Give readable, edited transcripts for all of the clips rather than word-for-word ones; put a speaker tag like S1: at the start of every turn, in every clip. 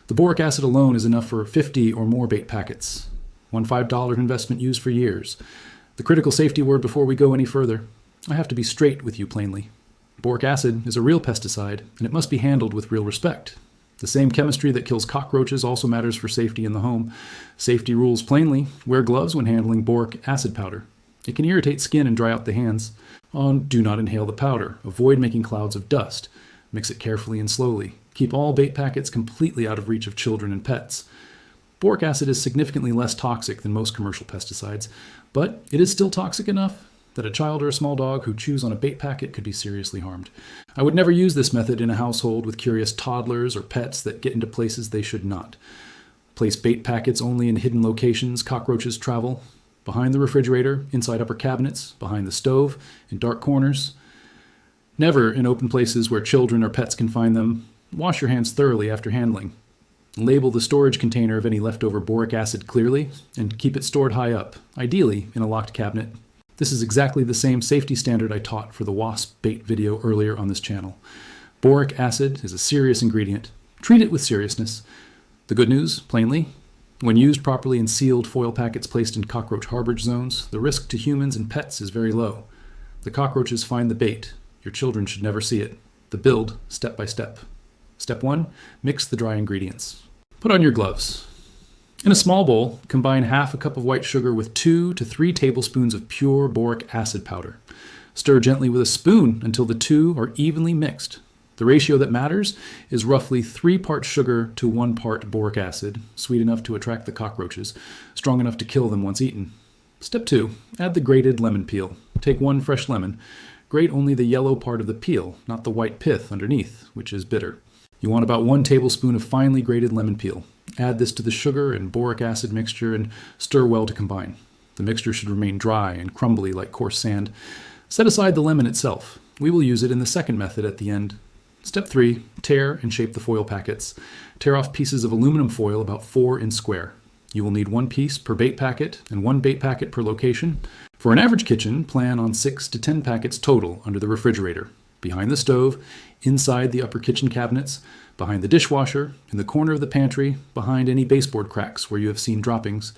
S1: The boric acid alone is enough for 50 or more bait packets. One $5 investment used for years. The critical safety word before we go any further. I have to be straight with you plainly. Boric acid is a real pesticide, and it must be handled with real respect. The same chemistry that kills cockroaches also matters for safety in the home. Safety rules plainly: wear gloves when handling boric acid powder. It can irritate skin and dry out the hands. Do not inhale the powder. Avoid making clouds of dust. Mix it carefully and slowly. Keep all bait packets completely out of reach of children and pets. Boric acid is significantly less toxic than most commercial pesticides, but it is still toxic enough that a child or a small dog who chews on a bait packet could be seriously harmed. I would never use this method in a household with curious toddlers or pets that get into places they should not. Place bait packets only in hidden locations cockroaches travel: behind the refrigerator, inside upper cabinets, behind the stove, in dark corners. Never in open places where children or pets can find them. Wash your hands thoroughly after handling. Label the storage container of any leftover boric acid clearly, and keep it stored high up, ideally in a locked cabinet. This is exactly the same safety standard I taught for the wasp bait video earlier on this channel. Boric acid is a serious ingredient. Treat it with seriousness. The good news, plainly: when used properly in sealed foil packets placed in cockroach harborage zones, the risk to humans and pets is very low. The cockroaches find the bait. Your children should never see it. The build, step by step. Step 1, mix the dry ingredients. Put on your gloves. In a small bowl, combine half a cup of white sugar with 2 to 3 tablespoons of pure boric acid powder. Stir gently with a spoon until the two are evenly mixed. The ratio that matters is roughly 3 parts sugar to 1 part boric acid, sweet enough to attract the cockroaches, strong enough to kill them once eaten. Step 2, add the grated lemon peel. Take 1 fresh lemon. Grate only the yellow part of the peel, not the white pith underneath, which is bitter. You want about 1 tablespoon of finely grated lemon peel. Add this to the sugar and boric acid mixture and stir well to combine. The mixture should remain dry and crumbly like coarse sand. Set aside the lemon itself. We will use it in the second method at the end. Step 3, tear and shape the foil packets. Tear off pieces of aluminum foil about 4 inch square. You will need 1 piece per bait packet and 1 bait packet per location. For an average kitchen, plan on 6 to 10 packets total under the refrigerator, behind the stove, inside the upper kitchen cabinets, behind the dishwasher, in the corner of the pantry, behind any baseboard cracks where you have seen droppings.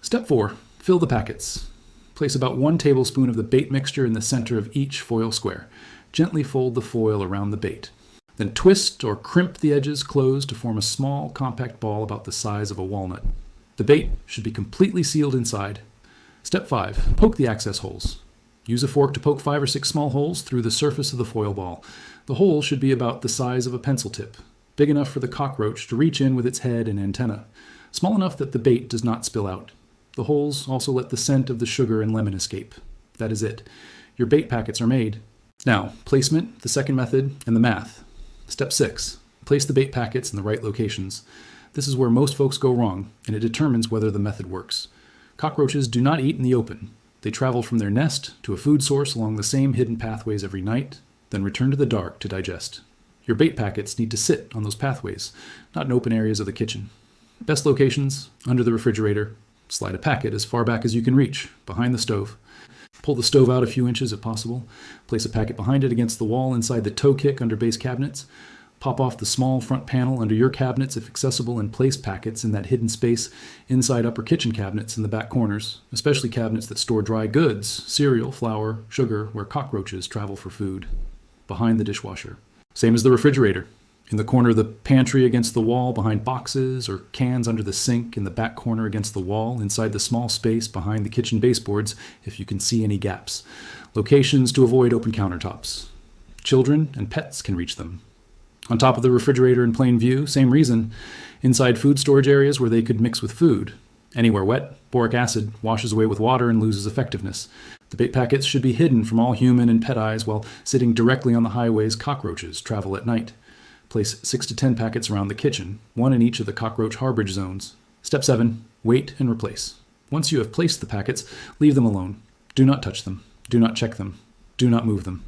S1: Step 4, fill the packets. Place about 1 tablespoon of the bait mixture in the center of each foil square. Gently fold the foil around the bait. Then twist or crimp the edges closed to form a small, compact ball about the size of a walnut. The bait should be completely sealed inside. Step 5, poke the access holes. Use a fork to poke 5 or 6 small holes through the surface of the foil ball. The hole should be about the size of a pencil tip, big enough for the cockroach to reach in with its head and antenna, small enough that the bait does not spill out. The holes also let the scent of the sugar and lemon escape. That is it. Your bait packets are made. Now, placement, the second method, and the math. Step 6, place the bait packets in the right locations. This is where most folks go wrong, and it determines whether the method works. Cockroaches do not eat in the open. They travel from their nest to a food source along the same hidden pathways every night, then return to the dark to digest. Your bait packets need to sit on those pathways, not in open areas of the kitchen. Best locations, under the refrigerator. Slide a packet as far back as you can reach, behind the stove. Pull the stove out a few inches if possible. Place a packet behind it against the wall inside the toe kick under base cabinets. Pop off the small front panel under your cabinets if accessible, and place packets in that hidden space inside upper kitchen cabinets in the back corners, especially cabinets that store dry goods, cereal, flour, sugar, where cockroaches travel for food. Behind the dishwasher. Same as the refrigerator. In the corner of the pantry against the wall, behind boxes or cans under the sink, in the back corner against the wall, inside the small space behind the kitchen baseboards if you can see any gaps. Locations to avoid open countertops. Children and pets can reach them. On top of the refrigerator in plain view, same reason. Inside food storage areas where they could mix with food. Anywhere wet, boric acid washes away with water and loses effectiveness. The bait packets should be hidden from all human and pet eyes while sitting directly on the highways cockroaches travel at night. Place 6 to 10 packets around the kitchen, 1 in each of the cockroach harborage zones. Step 7, wait and replace. Once you have placed the packets, leave them alone. Do not touch them. Do not check them. Do not move them.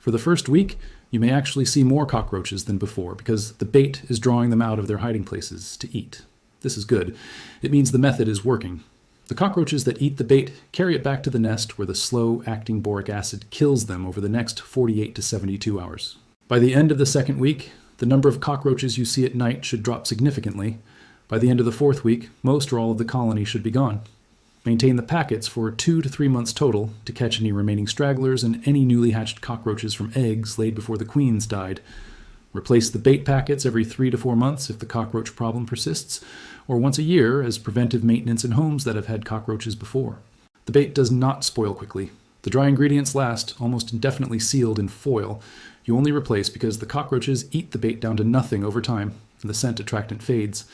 S1: For the first week, you may actually see more cockroaches than before because the bait is drawing them out of their hiding places to eat. This is good. It means the method is working. The cockroaches that eat the bait carry it back to the nest where the slow-acting boric acid kills them over the next 48 to 72 hours. By the end of the second week, The number of cockroaches you see at night should drop significantly. By the end of the 4th week, most or all of the colony should be gone. Maintain the packets for 2 to 3 months total to catch any remaining stragglers and any newly hatched cockroaches from eggs laid before the queens died. Replace the bait packets every 3 to 4 months if the cockroach problem persists, or once a year as preventive maintenance in homes that have had cockroaches before. The bait does not spoil quickly. The dry ingredients last, almost indefinitely sealed in foil. You only replace because the cockroaches eat the bait down to nothing over time, and the scent attractant fades.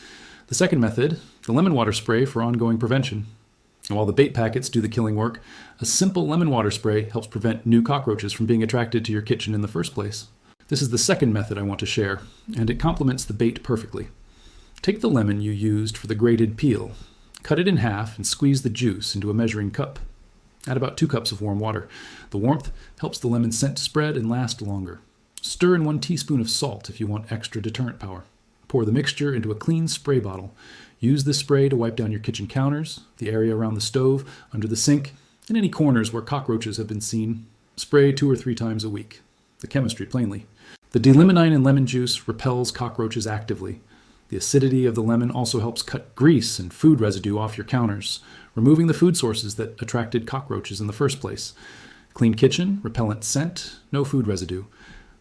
S1: The second method, the lemon water spray for ongoing prevention. And while the bait packets do the killing work, a simple lemon water spray helps prevent new cockroaches from being attracted to your kitchen in the first place. This is the second method I want to share, and it complements the bait perfectly. Take the lemon you used for the grated peel, cut it in half, and squeeze the juice into a measuring cup. Add about 2 cups of warm water. The warmth helps the lemon scent to spread and last longer. Stir in 1 teaspoon of salt if you want extra deterrent power. Pour the mixture into a clean spray bottle. Use this spray to wipe down your kitchen counters, the area around the stove, under the sink, and any corners where cockroaches have been seen. Spray 2 or 3 times a week. The chemistry, plainly. The D-limonene in lemon juice repels cockroaches actively. The acidity of the lemon also helps cut grease and food residue off your counters, removing the food sources that attracted cockroaches in the first place. Clean kitchen, repellent scent, no food residue.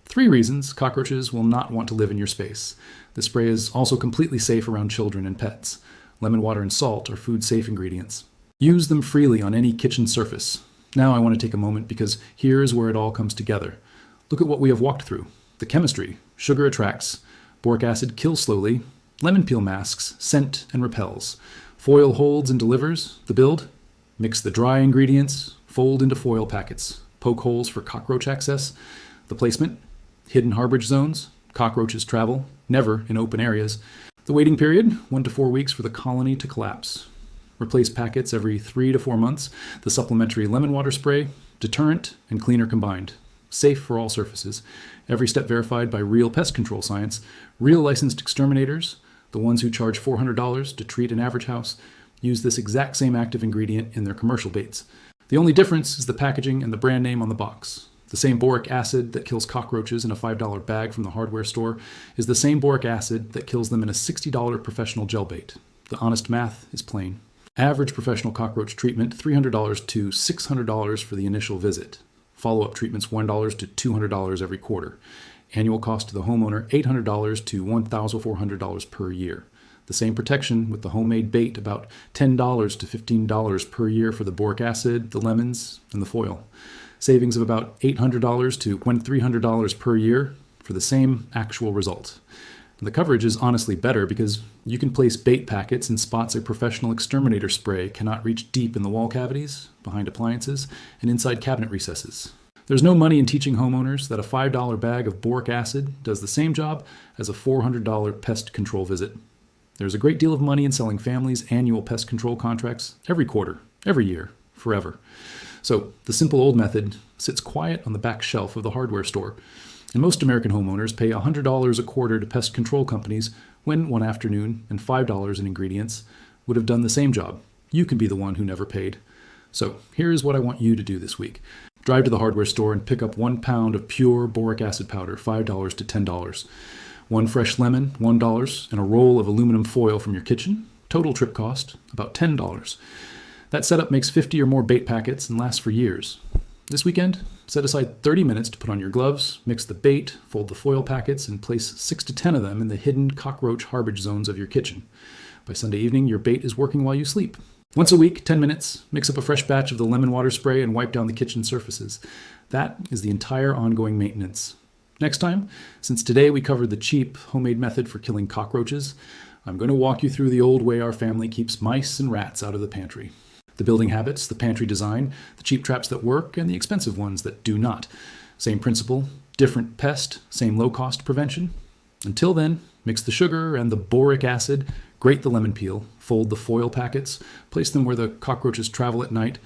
S1: 3 reasons cockroaches will not want to live in your space. The spray is also completely safe around children and pets. Lemon water and salt are food-safe ingredients. Use them freely on any kitchen surface. Now I want to take a moment because here is where it all comes together. Look at what we have walked through. The chemistry. Sugar attracts. Boric acid kills slowly. Lemon peel masks, scent, and repels. Foil holds and delivers. The build. Mix the dry ingredients. Fold into foil packets. Poke holes for cockroach access. The placement. Hidden harborage zones. Cockroaches travel, never in open areas. The waiting period, 1 to 4 weeks for the colony to collapse. Replace packets every 3 to 4 months. The supplementary lemon water spray, deterrent and cleaner combined. Safe for all surfaces. Every step verified by real pest control science. Real licensed exterminators, the ones who charge $400 to treat an average house, use this exact same active ingredient in their commercial baits. The only difference is the packaging and the brand name on the box. The same boric acid that kills cockroaches in a $5 bag from the hardware store is the same boric acid that kills them in a $60 professional gel bait. The honest math is plain. Average professional cockroach treatment, $300 to $600 for the initial visit. Follow-up treatments, $1 to $200 every quarter. Annual cost to the homeowner, $800 to $1,400 per year. The same protection with the homemade bait, about $10 to $15 per year for the boric acid, the lemons, and the foil. Savings of about $800 to $1,300 per year for the same actual result. And the coverage is honestly better because you can place bait packets in spots a professional exterminator spray cannot reach deep in the wall cavities, behind appliances, and inside cabinet recesses. There's no money in teaching homeowners that a $5 bag of boric acid does the same job as a $400 pest control visit. There's a great deal of money in selling families annual pest control contracts every quarter, every year, forever. So the simple old method sits quiet on the back shelf of the hardware store, and most American homeowners pay $100 a quarter to pest control companies when one afternoon and $5 in ingredients would have done the same job. You can be the one who never paid. So here is what I want you to do this week. Drive to the hardware store and pick up 1 pound of pure boric acid powder, $5 to $10. 1 fresh lemon, $1, and a roll of aluminum foil from your kitchen. Total trip cost, about $10. That setup makes 50 or more bait packets and lasts for years. This weekend, set aside 30 minutes to put on your gloves, mix the bait, fold the foil packets, and place 6 to 10 of them in the hidden cockroach harborage zones of your kitchen. By Sunday evening, your bait is working while you sleep. Once a week, 10 minutes, mix up a fresh batch of the lemon water spray and wipe down the kitchen surfaces. That is the entire ongoing maintenance. Next time, since today we covered the cheap, homemade method for killing cockroaches, I'm going to walk you through the old way our family keeps mice and rats out of the pantry. The building habits, the pantry design, the cheap traps that work, and the expensive ones that do not. Same principle, different pest, same low-cost prevention. Until then, mix the sugar and the boric acid, grate the lemon peel, fold the foil packets, place them where the cockroaches travel at night,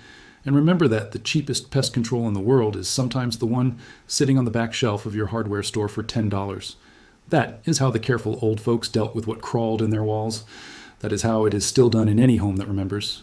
S1: and remember that the cheapest pest control in the world is sometimes the one sitting on the back shelf of your hardware store for $10. That is how the careful old folks dealt with what crawled in their walls. That is how it is still done in any home that remembers.